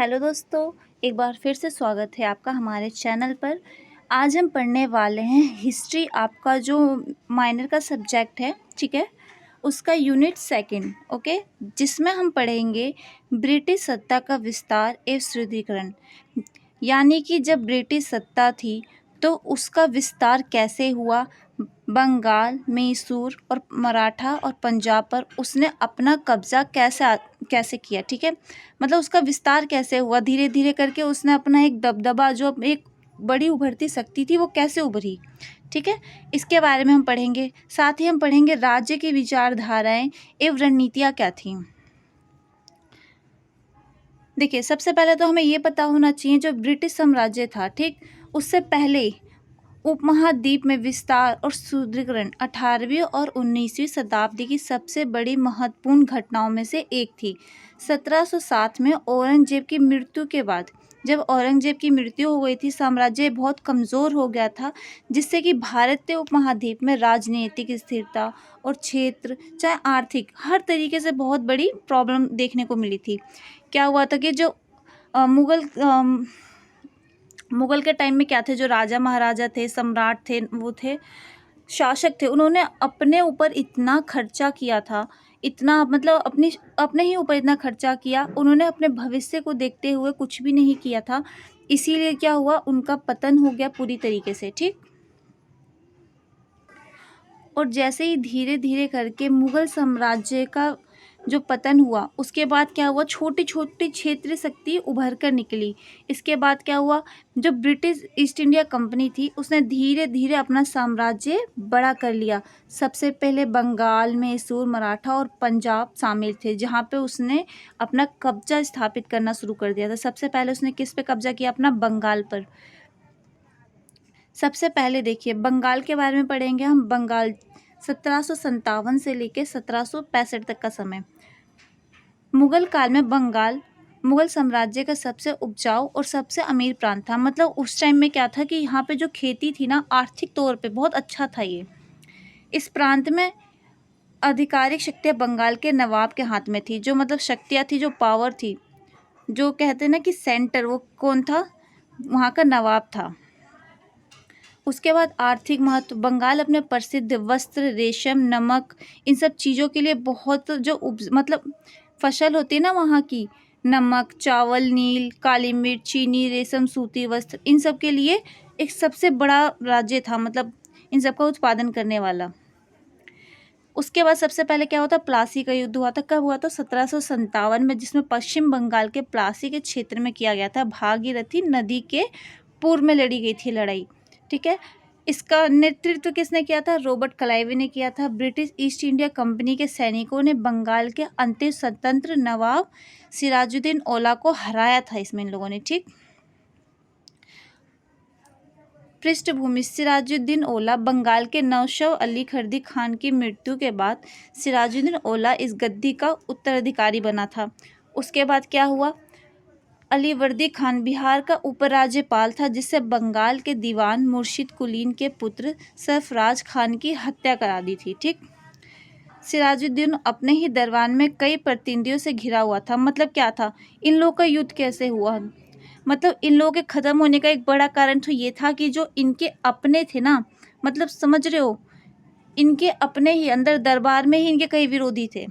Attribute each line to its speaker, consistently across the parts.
Speaker 1: Hello दोस्तों, एक बार फिर से स्वागत है आपका हमारे चैनल पर। आज हम पढ़ने वाले हैं हिस्ट्री, आपका जो माइनर का सब्जेक्ट है, ठीक है, उसका यूनिट सेकंड, ओके, जिसमें हम पढ़ेंगे ब्रिटिश सत्ता का विस्तार एवं सुदृढ़ीकरण। यानी कि जब ब्रिटिश सत्ता थी तो उसका विस्तार कैसे हुआ, बंगाल, मैसूर और मराठा और पंजाब पर उसने अपना कब्जा कैसे किया, ठीक है, मतलब उसका विस्तार कैसे हुआ, धीरे धीरे करके उसने अपना एक दबदबा, जो एक बड़ी उभरती शक्ति थी, वो कैसे उभरी, ठीक है, इसके बारे में हम पढ़ेंगे। साथ ही हम पढ़ेंगे राज्य की विचारधाराएं एवं रणनीतियाँ क्या थीं। देखिए, सबसे पहले तो हमें ये पता होना चाहिए जो ब्रिटिश साम्राज्य था, ठीक, उससे पहले उपमहाद्वीप में विस्तार और सुदृढ़ीकरण 18वीं और 19वीं शताब्दी की सबसे बड़ी महत्वपूर्ण घटनाओं में से एक थी। 1707 में औरंगजेब की मृत्यु के बाद, जब औरंगजेब की मृत्यु हो गई थी, साम्राज्य बहुत कमज़ोर हो गया था, जिससे कि भारतीय उपमहाद्वीप में राजनीतिक स्थिरता और क्षेत्र चाहे आर्थिक हर तरीके से बहुत बड़ी प्रॉब्लम देखने को मिली थी। क्या हुआ था कि जो मुगल के टाइम में क्या थे, जो राजा महाराजा थे, सम्राट थे, वो थे, शासक थे, उन्होंने अपने ऊपर इतना खर्चा किया था, इतना मतलब अपने ही ऊपर इतना खर्चा किया, उन्होंने अपने भविष्य को देखते हुए कुछ भी नहीं किया था। इसीलिए क्या हुआ, उनका पतन हो गया पूरी तरीके से, ठीक। और जैसे ही धीरे धीरे करके मुगल साम्राज्य का जो पतन हुआ, उसके बाद क्या हुआ, छोटी छोटी क्षेत्रीय शक्ति उभर कर निकली। इसके बाद क्या हुआ, जो ब्रिटिश ईस्ट इंडिया कंपनी थी, उसने धीरे धीरे अपना साम्राज्य बड़ा कर लिया। सबसे पहले बंगाल, मैसूर, मराठा और पंजाब शामिल थे, जहाँ पे उसने अपना कब्जा स्थापित करना शुरू कर दिया था। सबसे पहले उसने किस पे कब्जा किया, अपना बंगाल पर। सबसे पहले देखिए, बंगाल के बारे में पढ़ेंगे हम। बंगाल 1757 से लेकर 1765 तक का समय। मुगल काल में बंगाल मुगल साम्राज्य का सबसे उपजाऊ और सबसे अमीर प्रांत था। मतलब उस टाइम में क्या था कि यहाँ पे जो खेती थी ना, आर्थिक तौर पे बहुत अच्छा था ये। इस प्रांत में आधिकारिक शक्तियाँ बंगाल के नवाब के हाथ में थी। जो मतलब शक्तियाँ थी, जो पावर थी, जो कहते हैं ना कि सेंटर, वो कौन था, वहाँ का नवाब था। उसके बाद आर्थिक महत्व, बंगाल अपने प्रसिद्ध वस्त्र, रेशम, नमक, इन सब चीज़ों के लिए बहुत जो मतलब फसल होती है ना वहाँ की, नमक, चावल, नील, काली मिर्च, चीनी, रेशम, सूती वस्त्र, इन सब के लिए एक सबसे बड़ा राज्य था, मतलब इन सब का उत्पादन करने वाला। उसके बाद सबसे पहले क्या होता, प्लासी का युद्ध हुआ था। कब हुआ था, 1757 में, जिसमें पश्चिम बंगाल के प्लासी के क्षेत्र में किया गया था। भागीरथी नदी के पूर्व में लड़ी गई थी लड़ाई, ठीक है। इसका नेतृत्व किसने किया था, रॉबर्ट क्लाइव ने किया था। ब्रिटिश ईस्ट इंडिया कंपनी के सैनिकों ने बंगाल के अंतिम स्वतंत्र नवाब सिराजुद्दीन औला को हराया था इसमें इन लोगों ने, ठीक। पृष्ठभूमि, सिराजुद्दीन औला बंगाल के नौशव अली खिलजी खान की मृत्यु के बाद सिराजुद्दीन औला इस गद्दी का उत्तराधिकारी बना था। उसके बाद क्या हुआ, अलीवर्दी खान बिहार का उपराज्यपाल था, जिससे बंगाल के दीवान मुर्शिद कुलीन के पुत्र सरफराज खान की हत्या करा दी थी, ठीक। सिराजुद्दीन अपने ही दरबार में कई प्रतिनिधियों से घिरा हुआ था। मतलब क्या था, इन लोगों का युद्ध कैसे हुआ, मतलब इन लोगों के ख़त्म होने का एक बड़ा कारण तो ये था कि जो इनके अपने थे ना, मतलब समझ रहे हो, इनके अपने ही अंदर दरबार में ही इनके कई विरोधी थे,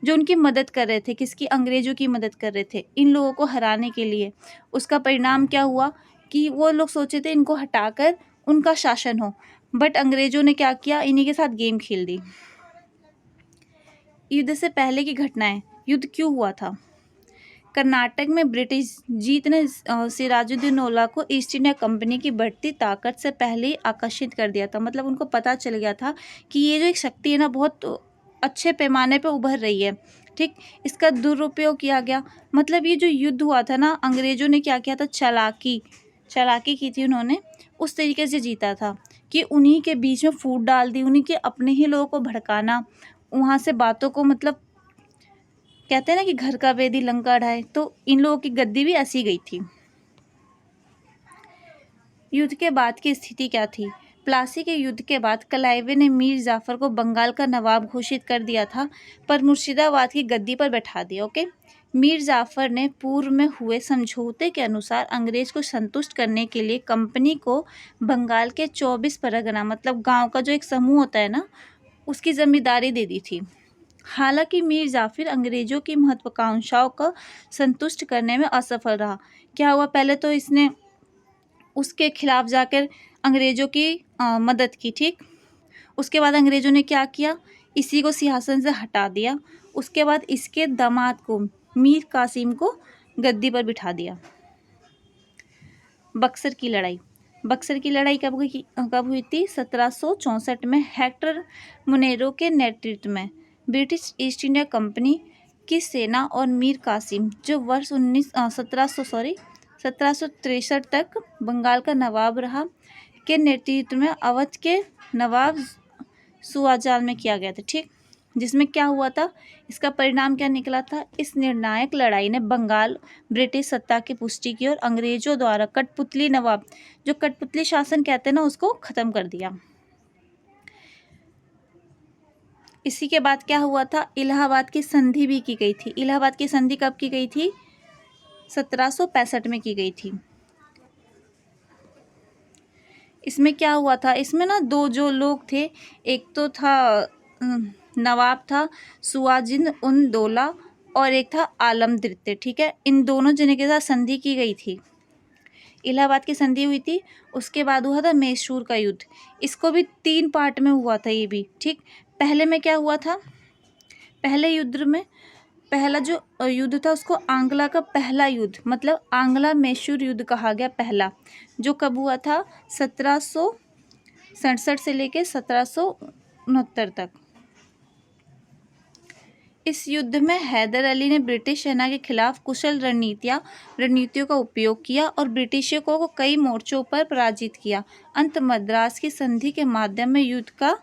Speaker 1: जो उनकी मदद कर रहे थे, किसकी, अंग्रेज़ों की मदद कर रहे थे इन लोगों को हराने के लिए। उसका परिणाम क्या हुआ कि वो लोग सोचे थे इनको हटाकर उनका शासन हो, बट अंग्रेज़ों ने क्या किया, इन्हीं के साथ गेम खेल दी। युद्ध से पहले की घटनाएं, युद्ध क्यों हुआ था। कर्नाटक में ब्रिटिश जीत ने सिराजुद्दीन औला को ईस्ट इंडिया कंपनी की बढ़ती ताकत से पहले ही आकर्षित कर दिया था। मतलब उनको पता चल गया था कि ये जो एक शक्ति है ना, बहुत अच्छे पैमाने पे उभर रही है, ठीक। इसका दुरुपयोग किया गया। मतलब ये जो युद्ध हुआ था ना, अंग्रेज़ों ने क्या किया था, चालाकी की थी उन्होंने, उस तरीके से जीता था कि उन्हीं के बीच में फूट डाल दी, उन्हीं के अपने ही लोगों को भड़काना, वहाँ से बातों को, मतलब कहते हैं ना कि घर का वेदी लंका ढाए, तो इन लोगों की गद्दी भी ऐसी गई थी। युद्ध के बाद की स्थिति क्या थी, प्लासी के युद्ध के बाद क्लाइव ने मीर जाफर को बंगाल का नवाब घोषित कर दिया था, पर मुर्शिदाबाद की गद्दी पर बैठा दिया, ओके। मीर जाफर ने पूर्व में हुए समझौते के अनुसार अंग्रेज को संतुष्ट करने के लिए कंपनी को बंगाल के 24 परगना मतलब गांव का जो एक समूह होता है ना, उसकी जिम्मेदारी दे दी थी। हालांकि मीर जाफर अंग्रेजों की महत्वाकांक्षाओं को संतुष्ट करने में असफल रहा। क्या हुआ, पहले तो इसने उसके खिलाफ जाकर अंग्रेजों की मदद की, ठीक। उसके बाद अंग्रेजों ने क्या किया, इसी को सिंहासन से हटा दिया। उसके बाद इसके दामाद को मीर कासिम को गद्दी पर बिठा दिया। बक्सर की लड़ाई। बक्सर की लड़ाई कब हुई थी? 1764 में हेक्टर मुनेरो के नेतृत्व में ब्रिटिश ईस्ट इंडिया कंपनी की सेना और मीर कासिम, जो वर्ष 1763 तक बंगाल का नवाब रहा, के नेतृत्व में अवध के नवाब सुआजाल में किया गया था, ठीक। जिसमें क्या हुआ था, इसका परिणाम क्या निकला था? इस निर्णायक लड़ाई ने बंगाल ब्रिटिश सत्ता की पुष्टि की और अंग्रेजों द्वारा कठपुतली नवाब, जो कठपुतली शासन कहते हैं ना, उसको खत्म कर दिया। इसी के बाद क्या हुआ था, इलाहाबाद की संधि भी की गई थी। इलाहाबाद की संधि कब की गई थी? 1765 में की गई थी। इसमें क्या हुआ था, इसमें ना दो जो लोग थे, एक तो था नवाब था सुआजिन उन दौला और एक था आलम द्वितीय, ठीक है। इन दोनों जने के साथ संधि की गई थी। इलाहाबाद की संधि हुई थी। उसके बाद हुआ था मैसूर का युद्ध। इसको भी 3 पार्ट में हुआ था ये भी, ठीक। पहले में क्या हुआ था, पहले युद्ध में पहला जो युद्ध था उसको आंगला का पहला युद्ध मतलब आंगला मैसूर युद्ध कहा गया पहला, जो कब हुआ था? 1767 से लेकर 1769 तक। इस युद्ध में हैदर अली ने ब्रिटिश सेना के खिलाफ कुशल रणनीतियों का उपयोग किया और ब्रिटिशों को कई मोर्चों पर पराजित किया। अंत मद्रास की संधि के माध्यम में युद्ध का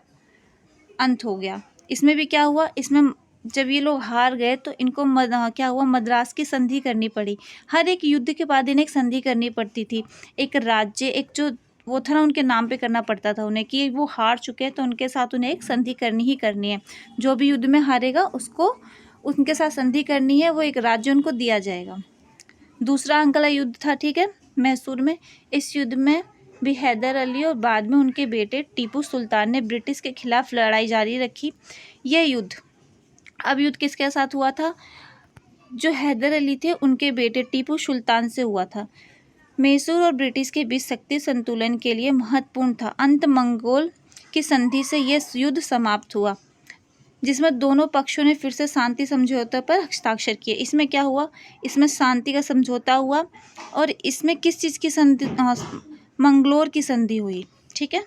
Speaker 1: अंत हो गया। इसमें भी क्या हुआ, इसमें जब ये लोग हार गए तो इनको क्या हुआ, मद्रास की संधि करनी पड़ी। हर एक युद्ध के बाद इन्हें एक संधि करनी पड़ती थी। एक राज्य, एक जो वो था ना, उनके नाम पे करना पड़ता था उन्हें, कि वो हार चुके हैं तो उनके साथ उन्हें एक संधि करनी ही करनी है। जो भी युद्ध में हारेगा उसको उनके साथ संधि करनी है, वो एक राज्य उनको दिया जाएगा। दूसरा आंकला युद्ध था, ठीक है, मैसूर में। इस युद्ध में भी हैदर अली और बाद में उनके बेटे टीपू सुल्तान ने ब्रिटिश के खिलाफ लड़ाई जारी रखी। यह युद्ध, अब युद्ध किसके साथ हुआ था? जो हैदर अली थे उनके बेटे टीपू सुल्तान से हुआ था। मैसूर और ब्रिटिश के बीच शक्ति संतुलन के लिए महत्वपूर्ण था। अंत मंगोल की संधि से यह युद्ध समाप्त हुआ, जिसमें दोनों पक्षों ने फिर से शांति समझौते पर हस्ताक्षर किए। इसमें क्या हुआ, इसमें शांति का समझौता हुआ और इसमें किस चीज़ की संधि? मंगलोर की संधि हुई, ठीक है।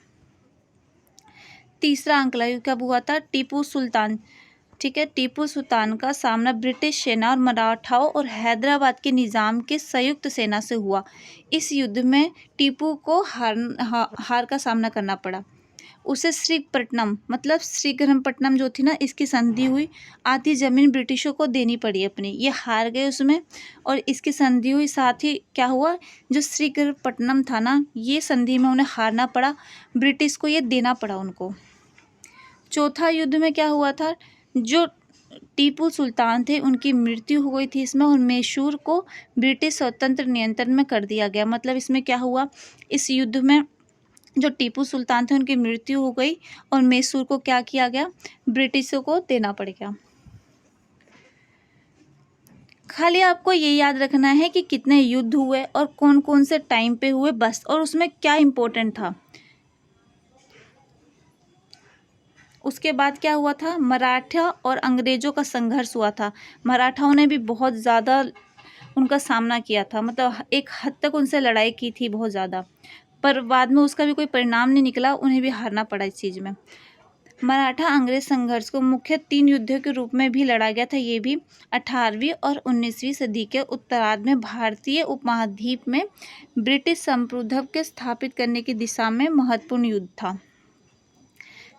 Speaker 1: तीसरा आंकला युद्ध कब हुआ था? टीपू सुल्तान, ठीक है। टीपू सुल्तान का सामना ब्रिटिश सेना और मराठाओं और हैदराबाद के निज़ाम के संयुक्त सेना से हुआ। इस युद्ध में टीपू को हार का सामना करना पड़ा। उसे श्रीरंगपट्टनम मतलब श्रीरंगपट्टनम जो थी ना, इसकी संधि हुई। आधी ज़मीन ब्रिटिशों को देनी पड़ी अपनी, ये हार गए उसमें और इसकी संधि हुई। साथ ही क्या हुआ, जो श्रीरंगपट्टनम था ना, ये संधि में उन्हें हारना पड़ा, ब्रिटिश को ये देना पड़ा उनको। चौथा युद्ध में क्या हुआ था, जो टीपू सुल्तान थे उनकी मृत्यु हो गई थी इसमें और मैसूर को ब्रिटिश स्वतंत्र नियंत्रण में कर दिया गया। मतलब इसमें क्या हुआ, इस युद्ध में जो टीपू सुल्तान थे उनकी मृत्यु हो गई और मैसूर को क्या किया गया, ब्रिटिशों को देना पड़ गया। खाली आपको ये याद रखना है कि कितने युद्ध हुए और कौन कौन से टाइम पे हुए, बस, और उसमें क्या इम्पोर्टेंट था। उसके बाद क्या हुआ था, मराठा और अंग्रेजों का संघर्ष हुआ था। मराठाओं ने भी बहुत ज़्यादा उनका सामना किया था, मतलब एक हद तक उनसे लड़ाई की थी बहुत ज़्यादा, पर बाद में उसका भी कोई परिणाम नहीं निकला, उन्हें भी हारना पड़ा इस चीज़ में। मराठा अंग्रेज संघर्ष को मुख्य 3 युद्धों के रूप में भी लड़ा गया था। ये भी 18वीं और 19वीं सदी के उत्तरार्ध में भारतीय उपमहाद्वीप में ब्रिटिश संप्रभुत्व के स्थापित करने की दिशा में महत्वपूर्ण युद्ध था।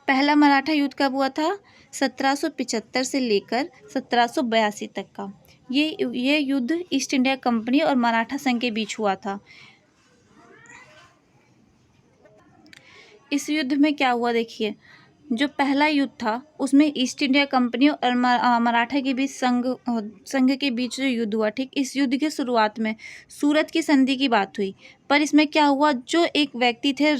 Speaker 1: पहला मराठा युद्ध कब हुआ था? 1775 से लेकर 1782 तक का। ये युद्ध ईस्ट इंडिया कंपनी और मराठा संघ के बीच हुआ था। इस युद्ध में क्या हुआ देखिए, जो पहला युद्ध था उसमें ईस्ट इंडिया कंपनी और मराठा के बीच संघ के बीच जो युद्ध हुआ, ठीक, इस युद्ध की शुरुआत में सूरत की संधि की बात हुई। पर इसमें क्या हुआ, जो एक व्यक्ति थे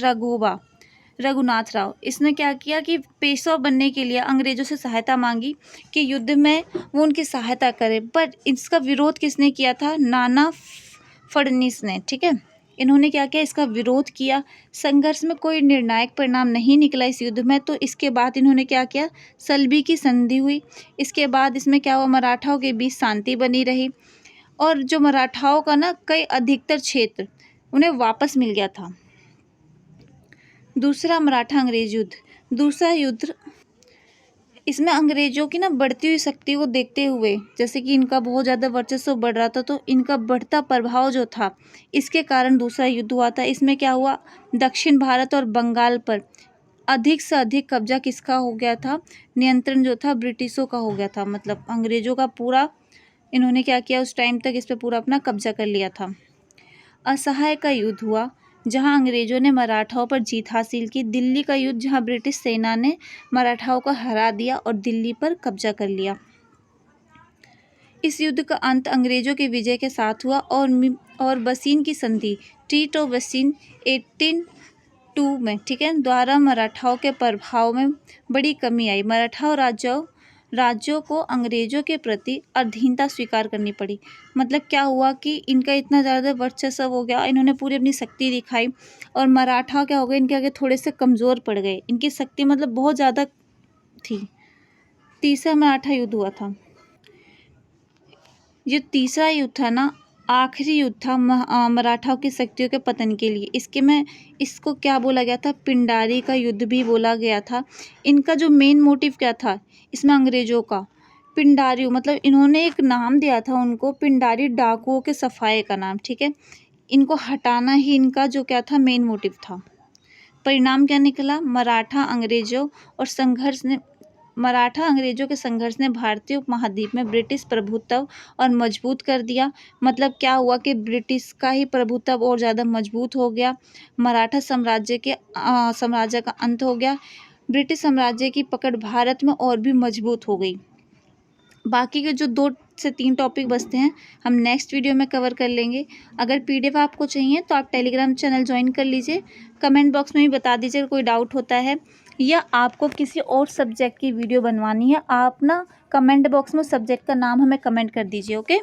Speaker 1: रघुनाथ राव, इसने क्या किया कि पेशवा बनने के लिए अंग्रेजों से सहायता मांगी कि युद्ध में वो उनकी सहायता करे। पर इसका विरोध किसने किया था, नाना फडणवीस ने, ठीक है। इन्होंने क्या किया, इसका विरोध किया। संघर्ष में कोई निर्णायक परिणाम नहीं निकला इस युद्ध में, तो इसके बाद इन्होंने क्या किया, सल्बी की संधि हुई। इसके बाद इसमें क्या हुआ, मराठाओं के बीच शांति बनी रही और जो मराठाओं का ना कई अधिकतर क्षेत्र उन्हें वापस मिल गया था। दूसरा मराठा अंग्रेज युद्ध। दूसरा युद्ध, इसमें अंग्रेजों की ना बढ़ती हुई शक्ति को देखते हुए, जैसे कि इनका बहुत ज़्यादा वर्चस्व बढ़ रहा था, तो इनका बढ़ता प्रभाव जो था, इसके कारण दूसरा युद्ध हुआ था। इसमें क्या हुआ, दक्षिण भारत और बंगाल पर अधिक से अधिक कब्जा किसका हो गया था, नियंत्रण जो था ब्रिटिशों का हो गया था। मतलब अंग्रेजों का पूरा इन्होंने क्या किया, उस टाइम तक इस पर पूरा अपना कब्जा कर लिया था। असहाय का युद्ध हुआ, जहां अंग्रेजों ने मराठाओं पर जीत हासिल की। दिल्ली का युद्ध, जहां ब्रिटिश सेना ने मराठाओं को हरा दिया और दिल्ली पर कब्जा कर लिया। इस युद्ध का अंत अंग्रेजों की विजय के साथ हुआ और बसीन की संधि, ट्रीट ऑफ बसीन 1802 में, ठीक है, द्वारा मराठाओं के प्रभाव में बड़ी कमी आई। मराठा राज्यों को अंग्रेजों के प्रति अधीनता स्वीकार करनी पड़ी। मतलब क्या हुआ कि इनका इतना ज़्यादा वर्चस्व हो गया, इन्होंने पूरी अपनी शक्ति दिखाई और मराठा क्या हो गए, इनके आगे थोड़े से कमज़ोर पड़ गए। इनकी शक्ति मतलब बहुत ज़्यादा थी। तीसरा मराठा युद्ध हुआ था। जो तीसरा युद्ध था ना, आखिरी युद्ध था मराठाओं की शक्तियों के पतन के लिए। इसको क्या बोला गया था, पिंडारी का युद्ध भी बोला गया था। इनका जो मेन मोटिव क्या था इसमें अंग्रेजों का, पिंडारी, मतलब इन्होंने एक नाम दिया था उनको, पिंडारी डाकुओं के सफाए का नाम, ठीक है। इनको हटाना ही इनका जो क्या था, मेन मोटिव था। परिणाम क्या निकला, मराठा अंग्रेजों के संघर्ष ने भारतीय उपमहाद्वीप में ब्रिटिश प्रभुत्व और मजबूत कर दिया। मतलब क्या हुआ कि ब्रिटिश का ही प्रभुत्व और ज़्यादा मजबूत हो गया। मराठा साम्राज्य का अंत हो गया। ब्रिटिश साम्राज्य की पकड़ भारत में और भी मजबूत हो गई। बाकी के जो 2 से 3 टॉपिक बचते हैं हम नेक्स्ट वीडियो में कवर कर लेंगे। अगर पीडीएफ आपको चाहिए तो आप टेलीग्राम चैनल ज्वाइन कर लीजिए। कमेंट बॉक्स में भी बता दीजिए अगर कोई डाउट होता है या आपको किसी और सब्जेक्ट की वीडियो बनवानी है, आप ना कमेंट बॉक्स में सब्जेक्ट का नाम हमें कमेंट कर दीजिए। ओके।